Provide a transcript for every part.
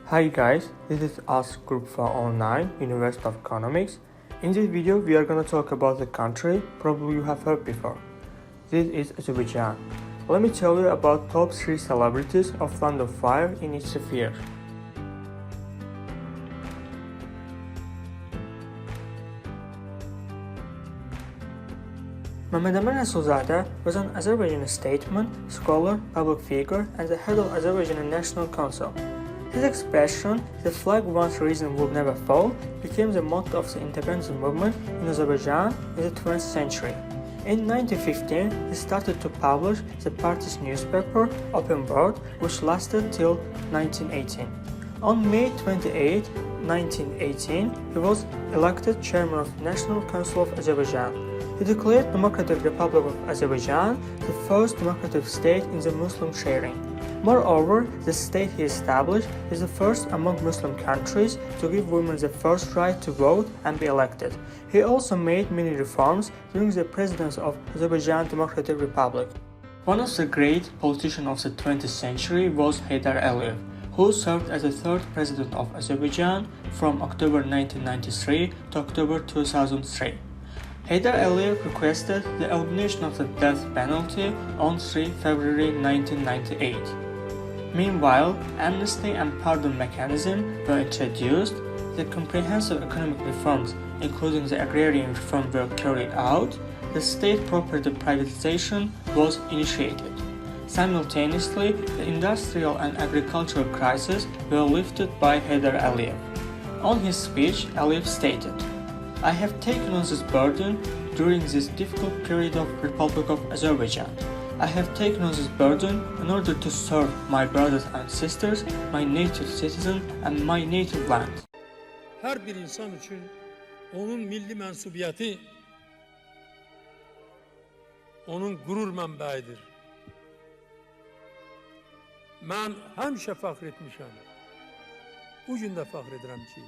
Hi guys, this is us Group 409, University of Economics. In this video, we are going to talk about the country probably you have heard before. This is Azerbaijan. Let me tell you about top 3 celebrities of Land of Fire in each sphere. Mehmet Emre Rasulzadeh was an Azerbaijani statesman, scholar, public figure, and the head of Azerbaijan National Council. His expression, "the flag once risen will never fall," became the motto of the independence movement in Azerbaijan in the 20th century. In 1915, he started to publish the party's newspaper, Open World, which lasted till 1918. On May 28, 1918, he was elected chairman of the National Council of Azerbaijan. He declared Democratic Republic of Azerbaijan the first democratic state in the Muslim sharing. Moreover, the state he established is the first among Muslim countries to give women the first right to vote and be elected. He also made many reforms during the presidency of Azerbaijan Democratic Republic. One of the great politicians of the 20th century was Heydar Aliyev, who served as the third president of Azerbaijan from October 1993 to October 2003. Heydar Aliyev requested the elimination of the death penalty on 3 February 1998. Meanwhile, amnesty and pardon mechanism were introduced, the comprehensive economic reforms, including the agrarian reform, were carried out, the state property privatization was initiated. Simultaneously, the industrial and agricultural crises were lifted by Heydar Aliyev. On his speech, Aliyev stated, "I have taken on this burden during this difficult period of Republic of Azerbaijan. I have taken on this burden in order to serve my brothers and sisters, my native citizen and my native land." Her bir insan için onun milli mensubiyeti onun gurur mənbəyidir. Mən həmişə fəxr etmişəm. Bu gün də fəxr edirəm ki,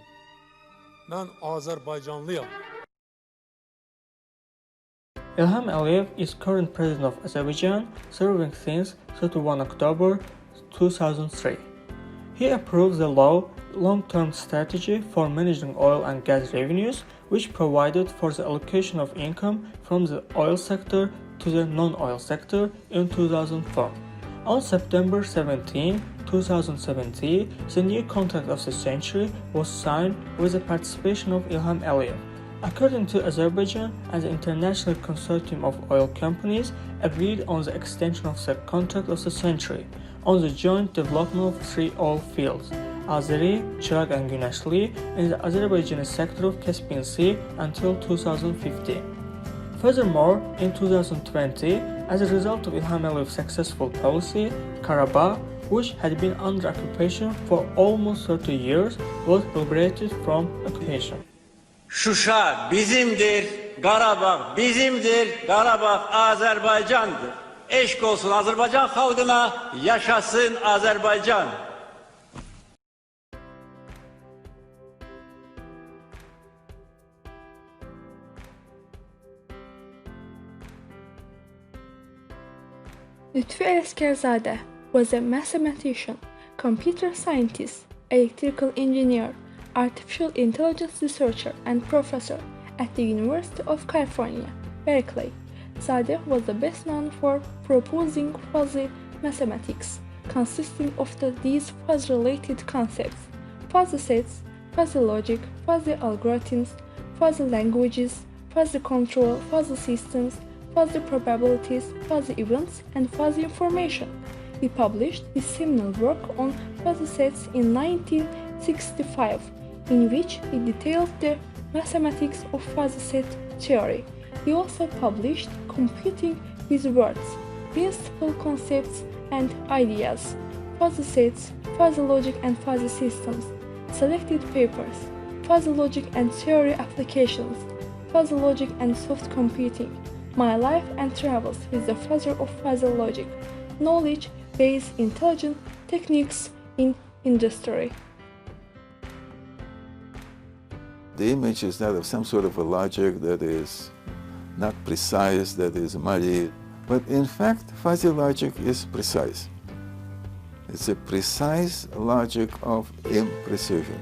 mən Azərbaycanlıyam. Ilham Aliyev is current president of Azerbaijan, serving since 31 October 2003. He approved the law long-term strategy for managing oil and gas revenues, which provided for the allocation of income from the oil sector to the non-oil sector in 2004. On September 17, 2017, the new contract of the century was signed with the participation of Ilham Aliyev. According to Azerbaijan and the International Consortium of Oil Companies agreed on the extension of the contract of the century on the joint development of 3 oil fields, Azeri, Chirag and Güneşli, in the Azerbaijani sector of Caspian Sea until 2050. Furthermore, in 2020, as a result of Ilham Aliyev's successful policy, Karabakh, which had been under occupation for almost 30 years, was liberated from occupation. Şuşa bizimdir, Karabağ bizimdir, Karabağ Azerbaycan'dır. Eşk olsun Azerbaycan halkına, yaşasın Azerbaycan. Lütfi Eleskerzadeh was a mathematician, computer scientist, electrical engineer, artificial intelligence researcher and professor at the University of California, Berkeley. Zadeh was the best known for proposing fuzzy mathematics, consisting of these fuzzy-related concepts: fuzzy sets, fuzzy logic, fuzzy algorithms, fuzzy languages, fuzzy control, fuzzy systems, fuzzy probabilities, fuzzy events, and fuzzy information. He published his seminal work on fuzzy sets in 1965, in which he detailed the mathematics of fuzzy set theory. He also published Computing with Words, Principal Concepts and Ideas, Fuzzy Sets, Fuzzy Logic and Fuzzy Systems, Selected Papers, Fuzzy Logic and Theory Applications, Fuzzy Logic and Soft Computing, My Life and Travels with the Father of Fuzzy Logic, Knowledge-Based Intelligent Techniques in Industry. The image is that of some sort of a logic that is not precise, that is muddy, but in fact fuzzy logic is precise. It's a precise logic of imprecision.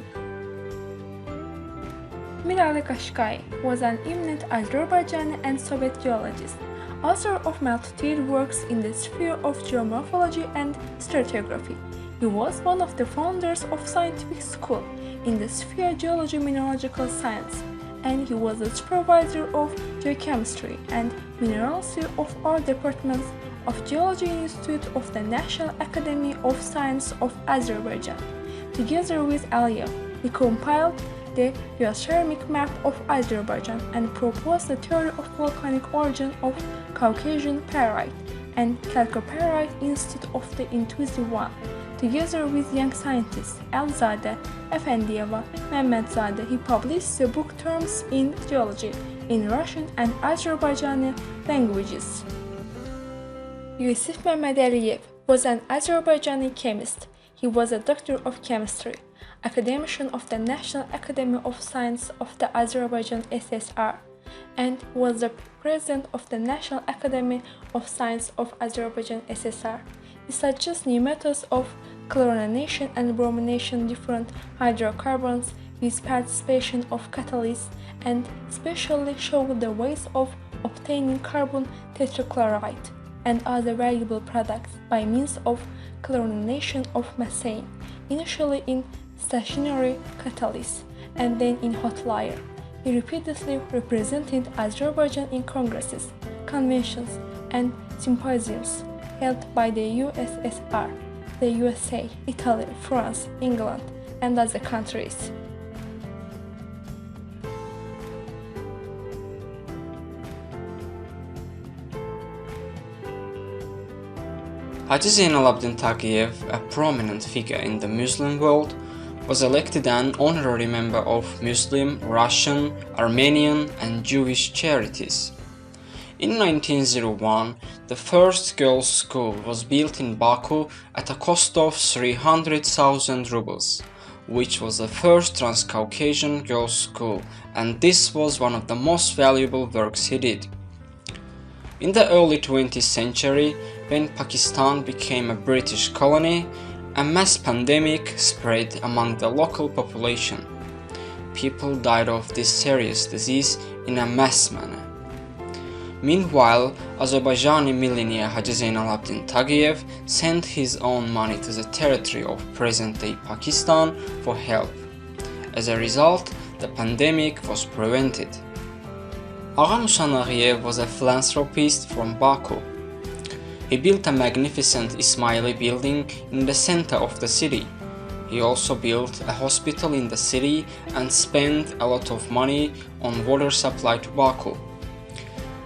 Mirali Qashqai was an eminent Azerbaijani and Soviet geologist, author of multitude works in the sphere of geomorphology and stratigraphy. He was one of the founders of scientific school in the sphere geology mineralogical science, and he was the supervisor of geochemistry and mineralogy of all departments of Geology Institute of the National Academy of Science of Azerbaijan. Together with Aliyev, he compiled the geothermic map of Azerbaijan and proposed the theory of volcanic origin of Caucasian pyrite and chalcopyrite instead of the intrusive one. Together with young scientists Elzade, Efendiyeva, Mehmedzade, he published the book Terms in Geology in Russian and Azerbaijani languages. Yusuf Mehmed Aliyev was an Azerbaijani chemist. He was a doctor of chemistry, academician of the National Academy of Science of the Azerbaijan SSR, and was the president of the National Academy of Science of Azerbaijan SSR. He suggests new methods of chlorination and bromination different hydrocarbons with participation of catalysts, and especially showed the ways of obtaining carbon tetrachloride and other valuable products by means of chlorination of methane, initially in stationary catalysts and then in hot layer. He repeatedly represented Azerbaijan in congresses, conventions, and symposiums held by the USSR, the USA, Italy, France, England, and other countries. Hacı Zeynalabdin Tağıyev, a prominent figure in the Muslim world, was elected an honorary member of Muslim, Russian, Armenian, and Jewish charities. In 1901, the first girls' school was built in Baku at a cost of 300,000 rubles, which was the first Transcaucasian girls' school, and this was one of the most valuable works he did. In the early 20th century, when Pakistan became a British colony, a mass pandemic spread among the local population. People died of this serious disease in a mass manner. Meanwhile, Azerbaijani millionaire Hacı Zeynalabdin Tağıyev sent his own money to the territory of present-day Pakistan for help. As a result, the pandemic was prevented. Ağa Musa Nağıyev was a philanthropist from Baku. He built a magnificent Ismaili building in the center of the city. He also built a hospital in the city and spent a lot of money on water supply to Baku.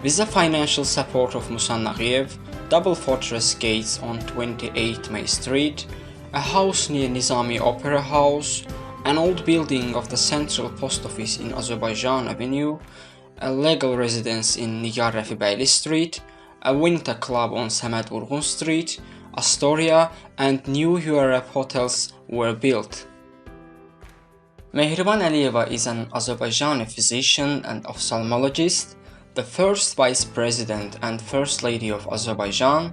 With the financial support of Musa Nağıyev, double fortress gates on 28 May Street, a house near Nizami Opera House, an old building of the Central Post Office in Azerbaijan Avenue, a legal residence in Nigar Rafibeyli Street, a winter club on Samet Vurgun Street, Astoria, and new Europe hotels were built. Mehriban Aliyeva is an Azerbaijani physician and ophthalmologist, the first vice president and first lady of Azerbaijan,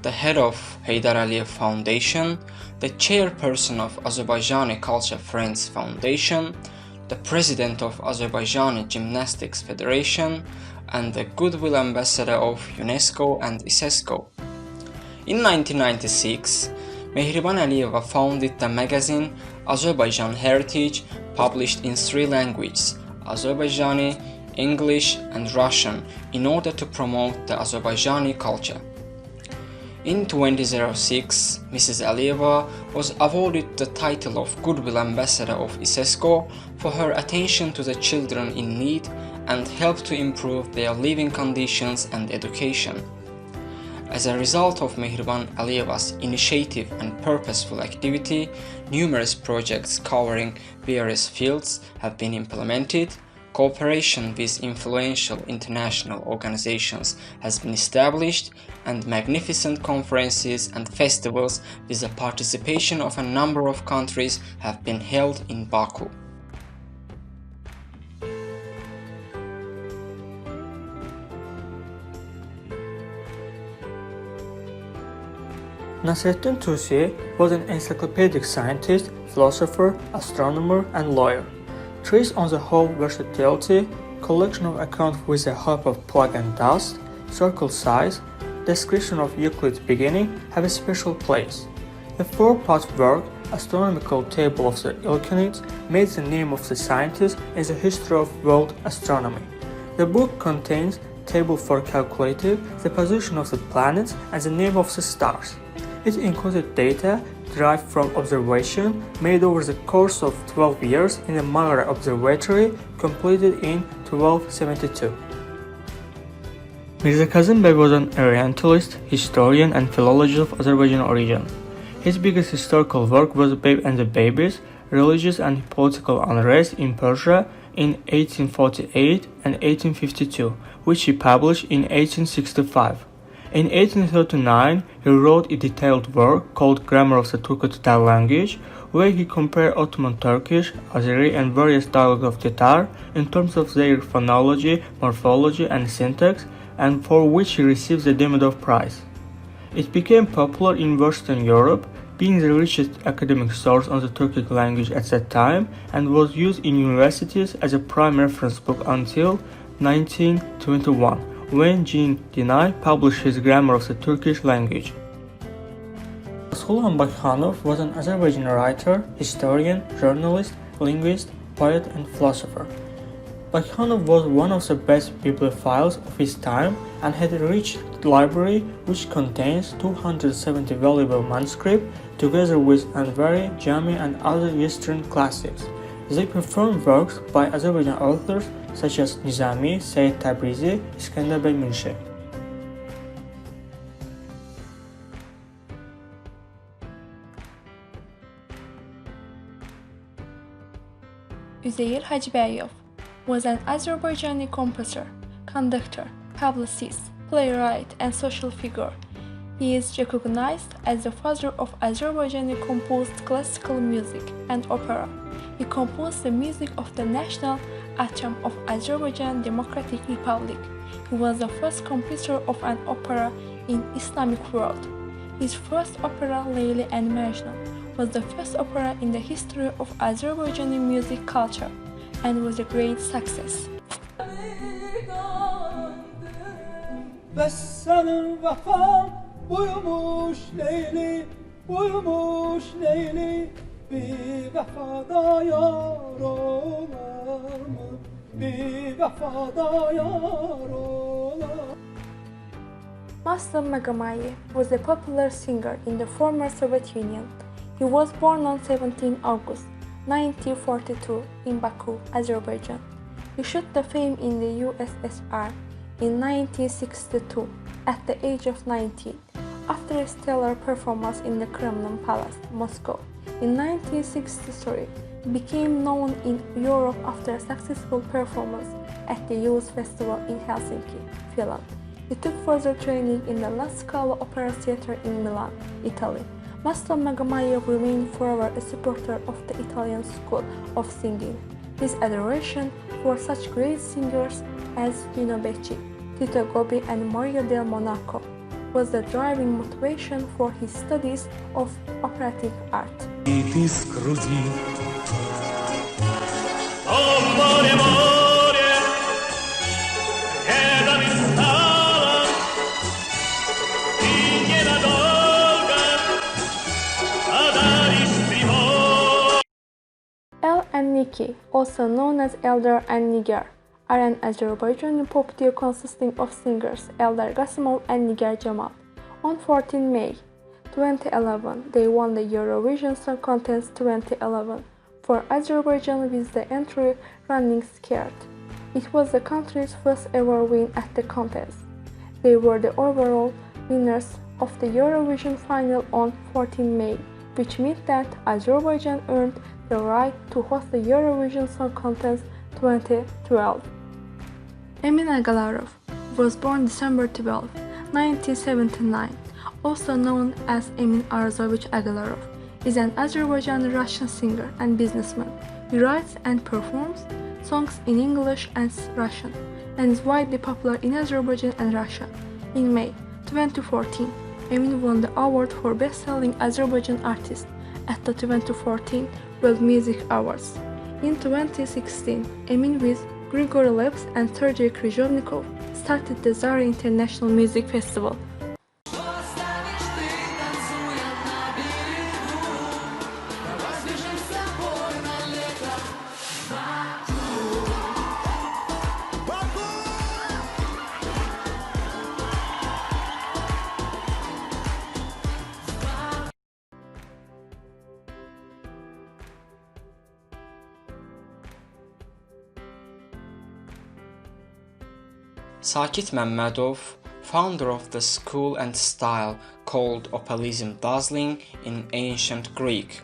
the head of Heydar Aliyev Foundation, the chairperson of Azerbaijani Culture Friends Foundation, the president of Azerbaijani Gymnastics Federation, and the Goodwill Ambassador of UNESCO and ISESCO. In 1996, Mehriban Aliyeva founded the magazine Azerbaijan Heritage, published in 3 languages, Azerbaijani, English, and Russian, in order to promote the Azerbaijani culture. In 2006, Mrs. Aliyeva was awarded the title of Goodwill Ambassador of ISESCO for her attention to the children in need and help to improve their living conditions and education. As a result of Mehriban Aliyeva's initiative and purposeful activity, numerous projects covering various fields have been implemented, cooperation with influential international organizations has been established, and magnificent conferences and festivals with the participation of a number of countries have been held in Baku. Nasreddin Tusi was an encyclopedic scientist, philosopher, astronomer, and lawyer. Trees on the whole versatility, collection of accounts with the help of plug and dust, circle size, description of Euclid's beginning have a special place. The four-part work, Astronomical Table of the Ilkhanids, made the name of the scientist in the history of world astronomy. The book contains table for calculating the position of the planets and the name of the stars. It included data derived from observation made over the course of 12 years in the Mağara Observatory, completed in 1272. Mirza Kazım Bey was an Orientalist, historian, and philologist of Azerbaijan origin. His biggest historical work was Babe and the Babies, Religious and Political Unrest in Persia in 1848 and 1852, which he published in 1865. In 1839, he wrote a detailed work called Grammar of the Turco-Tatar Language, where he compared Ottoman Turkish, Azeri, and various dialects of Tatar in terms of their phonology, morphology, and syntax, and for which he received the Demidov Prize. It became popular in Western Europe, being the richest academic source on the Turkic language at that time, and was used in universities as a prime reference book until 1921, when Jean Dinay published his Grammar of the Turkish Language. Sulhan Bakhanov was an Azerbaijani writer, historian, journalist, linguist, poet, and philosopher. Bakhanov was one of the best bibliophiles of his time and had a rich library which contains 270 valuable manuscripts together with Anvari, Jami, and other Eastern classics. They performed works by Azerbaijani authors such as Nizami, Said Tabrizi, Iskender Bey Münşe. Üzeyir Hacıbəyov was an Azerbaijani composer, conductor, publicist, playwright, and social figure. He is recognized as the father of Azerbaijani composed classical music and opera. He composed the music of the national anthem of Azerbaijan Democratic Republic. He was the first composer of an opera in Islamic world. His first opera, Leyli and Mejnun, was the first opera in the history of Azerbaijani music culture and was a great success. Muslim Magamayev was a popular singer in the former Soviet Union. He was born on 17 August 1942 in Baku, Azerbaijan. He shot the fame in the USSR in 1962 at the age of 19, after a stellar performance in the Kremlin Palace, Moscow. In 1963, he became known in Europe after a successful performance at the Youth Festival in Helsinki, Finland. He took further training in the La Scala Opera Theatre in Milan, Italy. Muslim Magamayev remained forever a supporter of the Italian school of singing. His adoration for such great singers as Gino Becci, Tito Gobbi, and Mario del Monaco was the driving motivation for his studies of operatic art. El and Niki, also known as Eldar and Nigar, are an Azerbaijani pop duo consisting of singers Eldar Gasimov and Nigar Jamal. On 14 May 2011, they won the Eurovision Song Contest 2011 for Azerbaijan with the entry Running Scared. It was the country's first ever win at the contest. They were the overall winners of the Eurovision final on 14 May, which meant that Azerbaijan earned the right to host the Eurovision Song Contest 2012. Emin Agalarov was born December 12, 1979, also known as Emin Arzovich Agalarov, is an Azerbaijani-Russian singer and businessman. He writes and performs songs in English and Russian, and is widely popular in Azerbaijan and Russia. In May 2014, Emin won the award for Best-Selling Azerbaijan Artist at the 2014 World Music Awards. In 2016, Emin with Grigory Leps and Sergei Kryzhovnikov started the Zara International Music Festival. Sakit Mehmedov, founder of the school and style called Opalism Dazzling in ancient Greek.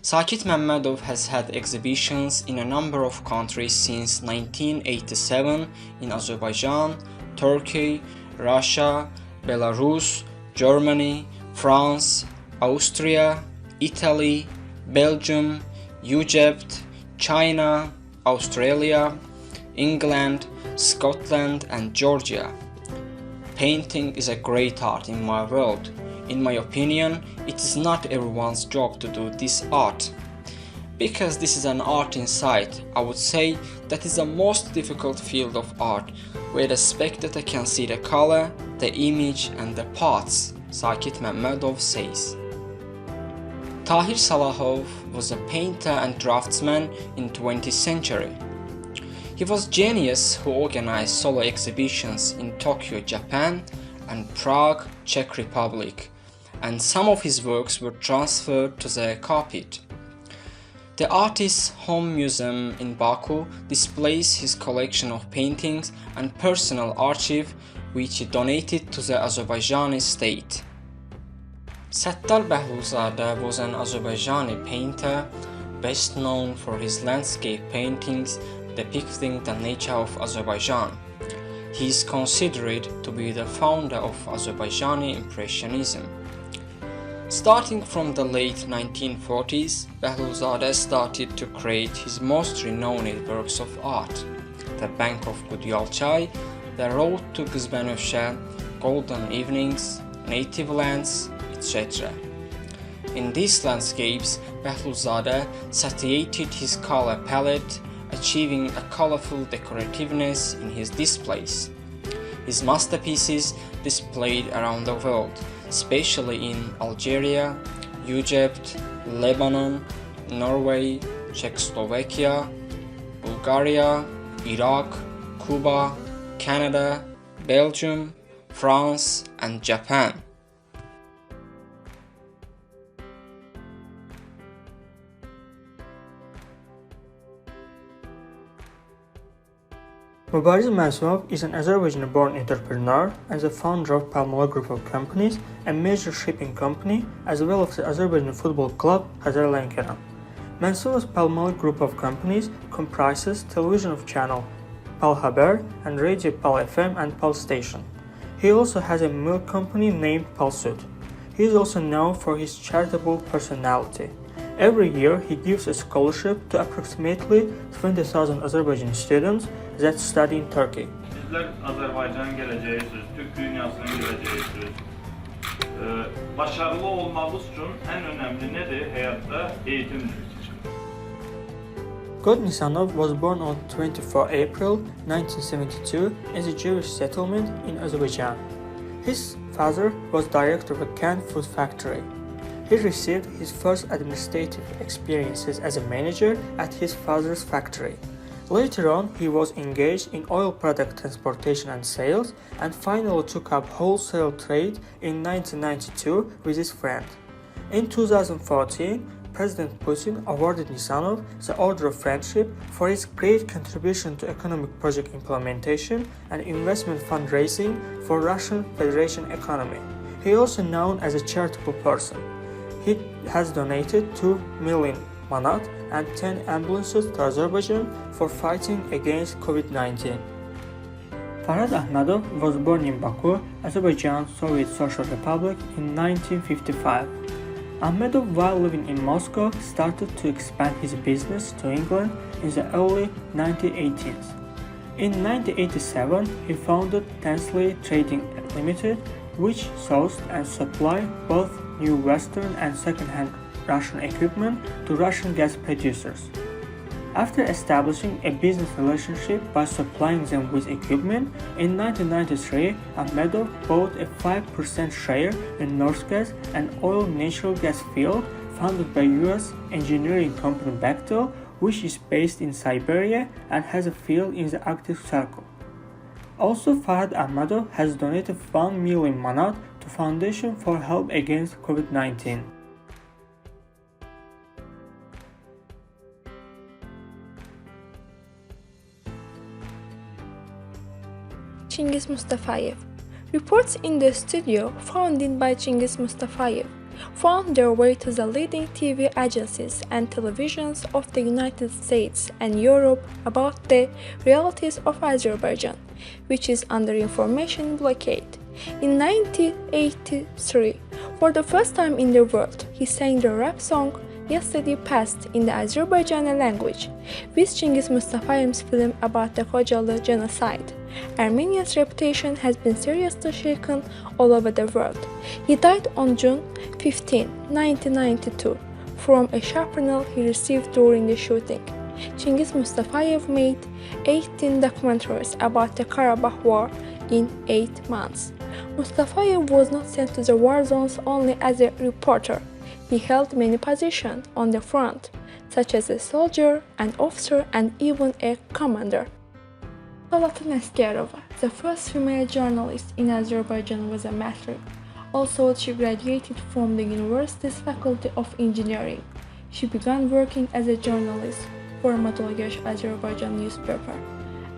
Sakit Mehmedov has had exhibitions in a number of countries since 1987 in Azerbaijan, Turkey, Russia, Belarus, Germany, France, Austria, Italy, Belgium, Egypt, China, Australia, England, Scotland and Georgia. Painting is a great art in my world. In my opinion, it is not everyone's job to do this art. Because this is an art inside, I would say that is the most difficult field of art, where the spectator can see the color, the image and the parts, Sakit Mehmedov says. Tahir Salahov was a painter and draftsman in 20th century. He was genius who organized solo exhibitions in Tokyo, Japan and Prague, Czech Republic, and some of his works were transferred to the carpet. The artist's home museum in Baku displays his collection of paintings and personal archive which he donated to the Azerbaijani state. Sattar Behlulzadeh was an Azerbaijani painter best known for his landscape paintings depicting the nature of Azerbaijan. He is considered to be the founder of Azerbaijani Impressionism. Starting from the late 1940s, Behlulzadeh started to create his most renowned works of art: The Bank of Gudyalchay, The Road to Gzbenövshe, Golden Evenings, Native Lands, etc. In these landscapes, Behlulzadeh satiated his color palette, achieving a colorful decorativeness in his displays. His masterpieces displayed around the world, especially in Algeria, Egypt, Lebanon, Norway, Czechoslovakia, Bulgaria, Iraq, Cuba, Canada, Belgium, France, and Japan. Mubariz Mansumov is an Azerbaijani-born entrepreneur and the founder of Palmolive Group of Companies, a major shipping company, as well as the Azerbaijan football club Hazarlan Kenan. Mansumov's Palmolive Group of Companies comprises television channel Pal Haber and radio Pal FM and Pal Station. He also has a milk company named Pal Süt. He is also known for his charitable personality. Every year, he gives a scholarship to approximately 20,000 Azerbaijani students that study in Turkey. Bizler Azerbaycan'ın geleceğiyiz, Türk dünyasının geleceğiyiz. Başarılı olmamız için en önemli nedir hayatta? Eğitimdir. God Nisanov was born on 24 April 1972 in a Jewish settlement in Azerbaijan. His father was director of a canned food factory. He received his first administrative experiences as a manager at his father's factory. Later on, he was engaged in oil product transportation and sales, and finally took up wholesale trade in 1992 with his friend. In 2014, President Putin awarded Nisanov the Order of Friendship for his great contribution to economic project implementation and investment fundraising for Russian Federation economy. He is also known as a charitable person. He has donated 2 million manat and 10 ambulances to Azerbaijan for fighting against COVID-19. Farhad Ahmedov was born in Baku, Azerbaijan Soviet Social Republic in 1955. Ahmedov, while living in Moscow, started to expand his business to England in the early 1980s. In 1987, he founded Tensley Trading Limited, which sourced and supplied both new Western and second-hand Russian equipment to Russian gas producers. After establishing a business relationship by supplying them with equipment, in 1993, Ahmedov bought a 5% share in Northgas, an oil natural gas field funded by US engineering company Bechtel, which is based in Siberia and has a field in the Arctic Circle. Also, Farhad Ahmedov has donated 1 million manat to Foundation for Help Against COVID-19. Chingiz Mustafayev. Reports in the studio founded by Chingiz Mustafayev found their way to the leading TV agencies and televisions of the United States and Europe about the realities of Azerbaijan, which is under information blockade. In 1983, for the first time in the world, he sang the rap song Yesterday Passed in the Azerbaijani language, with Chingiz Mustafayev's film about the Khojalı genocide. Armenia's reputation has been seriously shaken all over the world. He died on June 15, 1992, from a shrapnel he received during the shooting. Chingiz Mustafayev made 18 documentaries about the Karabakh War in 8 months. Mustafayev was not sent to the war zones only as a reporter. He held many positions on the front, such as a soldier, an officer, and even a commander. Zolatan Askerova, the first female journalist in Azerbaijan, was a matric. Also, she graduated from the university's Faculty of Engineering. She began working as a journalist for Matolgash Azerbaijan newspaper.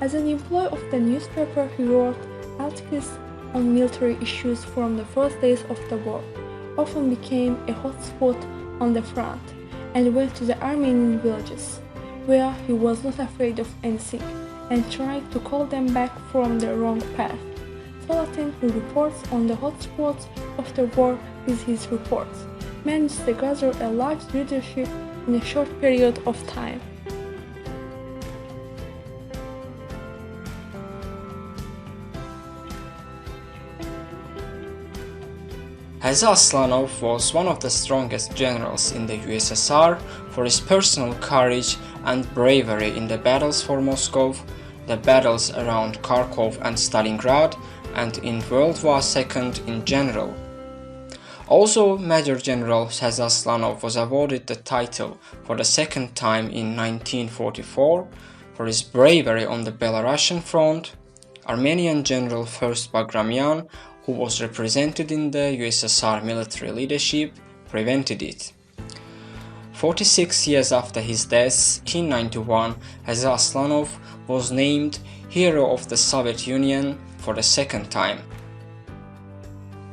As an employee of the newspaper, he wrote articles on military issues from the first days of the war, often became a hotspot on the front, and went to the Armenian villages, where he was not afraid of anything, and tried to call them back from the wrong path. Zolatan, who reports on the hotspots of the war with his reports, managed to gather a large readership in a short period of time. Haza Aslanov was one of the strongest generals in the USSR for his personal courage and bravery in the battles for Moscow, the battles around Kharkov and Stalingrad, and in World War II in general. Also, Major General Haza Aslanov was awarded the title for the second time in 1944 for his bravery on the Belarusian front. Armenian General First Bagramyan, who was represented in the USSR military leadership, prevented it. 46 years after his death, in 1991, Haza Aslanov was named Hero of the Soviet Union for the second time.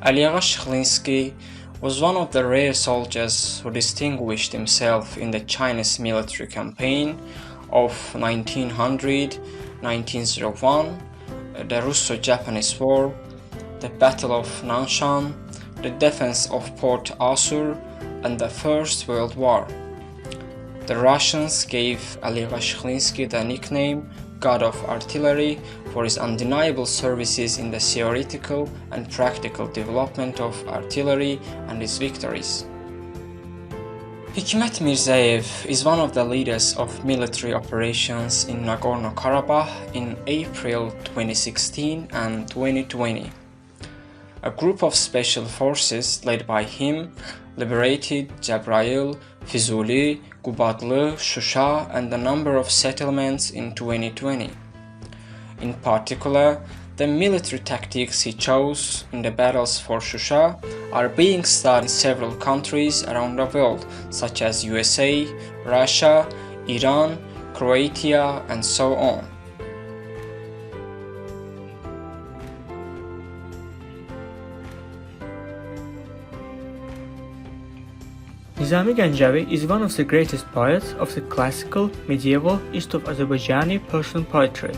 Alyagha Shkhlinsky was one of the rare soldiers who distinguished himself in the Chinese military campaign of 1900-1901, the Russo-Japanese War, the Battle of Nanshan, the defense of Port Arthur, and the First World War. The Russians gave Alyagha Shkhlinsky the nickname God of Artillery for his undeniable services in the theoretical and practical development of artillery and his victories. Hikmet Mirzayev is one of the leaders of military operations in Nagorno-Karabakh in April 2016 and 2020. A group of special forces led by him liberated Jabrayil, Fizuli, Gubadlı, Shusha, and a number of settlements in 2020. In particular, the military tactics he chose in the battles for Shusha are being studied in several countries around the world, such as USA, Russia, Iran, Croatia, and so on. Nizami Ganjavi is one of the greatest poets of the classical, medieval, East of Azerbaijani Persian poetry.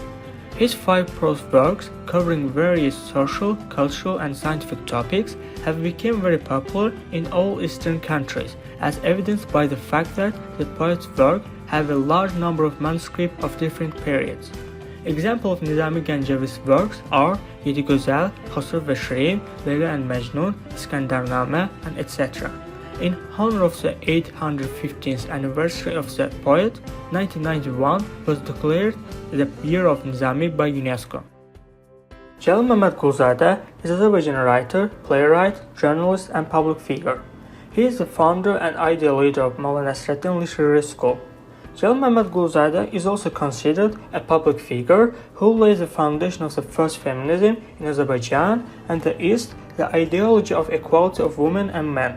His 5 prose works, covering various social, cultural, and scientific topics, have become very popular in all Eastern countries, as evidenced by the fact that the poet's work have a large number of manuscripts of different periods. Examples of Nizami Ganjavi's works are Yedi Güzel, Khosrow ve Shirin, Layla and Majnun, Iskandarname, and etc. In honor of the 815th anniversary of the poet, 1991 was declared the Year of Nizami by UNESCO. Jalil Mehmet Gulzade is an Azerbaijani writer, playwright, journalist, and public figure. He is the founder and ideal leader of Molla Nasreddin Literary School. Jalil Mehmet Gulzade is also considered a public figure who laid the foundation of the first feminism in Azerbaijan and the East, the ideology of equality of women and men.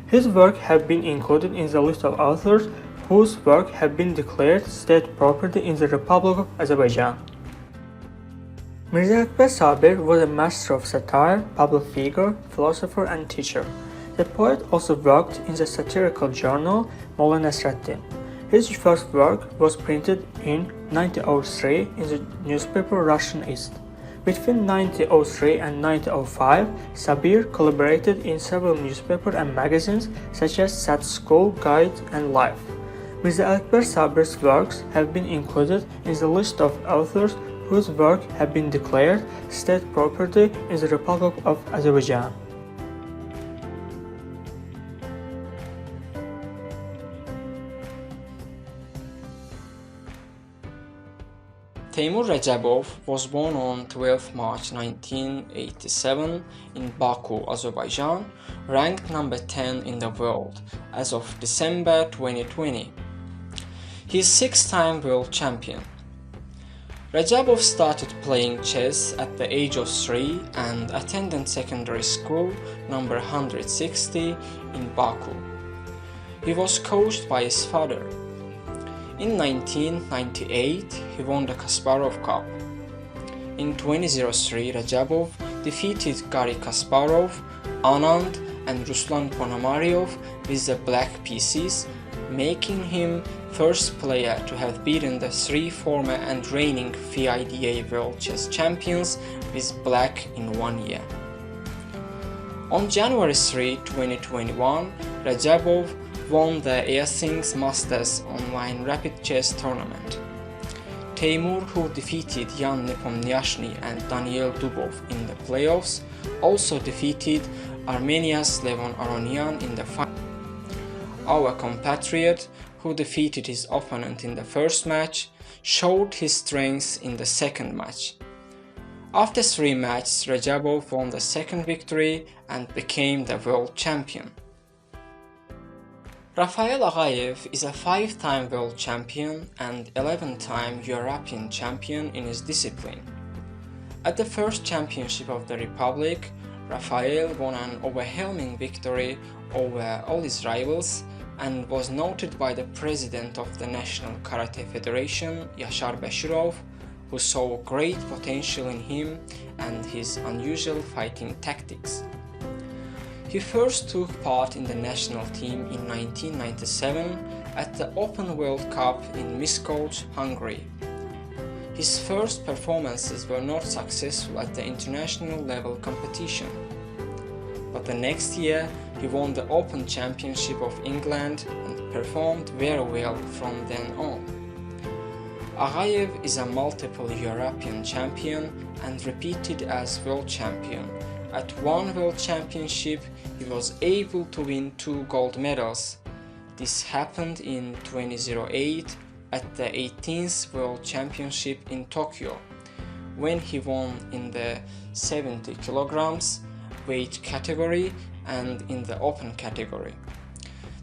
His work have been included in the list of authors whose work have been declared state property in the Republic of Azerbaijan. Mirza Akbar Sabir was a master of satire, public figure, philosopher, and teacher. The poet also worked in the satirical journal Molla Nasreddin. His first work was printed in 1903 in the newspaper Russian East. Between 1903 and 1905, Sabir collaborated in several newspapers and magazines such as Sat School, Guide, and Life. Mirza Akbar Sabir's works have been included in the list of authors whose work have been declared state property in the Republic of Azerbaijan. Teymur Recebov was born on 12 March 1987 in Baku, Azerbaijan, ranked number 10 in the world as of December 2020. He is six-time world champion. Recebov started playing chess at the age of 3 and attended secondary school number 160 in Baku. He was coached by his father. In 1998, he won the Kasparov Cup. In 2003, Recebov defeated Garry Kasparov, Anand, and Ruslan Ponomaryov with the black pieces, making him first player to have beaten the three former and reigning FIDE World Chess Champions with black in 1 year. On January 3, 2021, Recebov won the Athens Masters online rapid chess tournament. Teymur, who defeated Jan Nepomniachtchi and Daniel Dubov in the playoffs, also defeated Armenia's Levon Aronian in the final. Our compatriot, who defeated his opponent in the first match, showed his strength in the second match. After 3 matches, Recebov won the second victory and became the world champion. Rafael Agaev is a 5-time world champion and 11-time European champion in his discipline. At the first championship of the Republic, Rafael won an overwhelming victory over all his rivals and was noted by the president of the National Karate Federation, Yashar Beshirov, who saw great potential in him and his unusual fighting tactics. He first took part in the national team in 1997 at the Open World Cup in Miskolc, Hungary. His first performances were not successful at the international level competition, but the next year he won the Open Championship of England and performed very well from then on. Agaev is a multiple European champion and repeated as world champion. At one World Championship, he was able to win 2 gold medals. This happened in 2008 at the 18th World Championship in Tokyo, when he won in the 70 kilograms weight category and in the open category.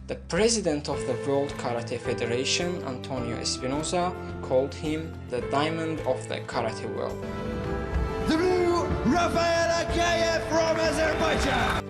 The president of the World Karate Federation, Antonio Espinosa, called him the diamond of the karate world. The blue, Rafael Agaev from Azerbaijan.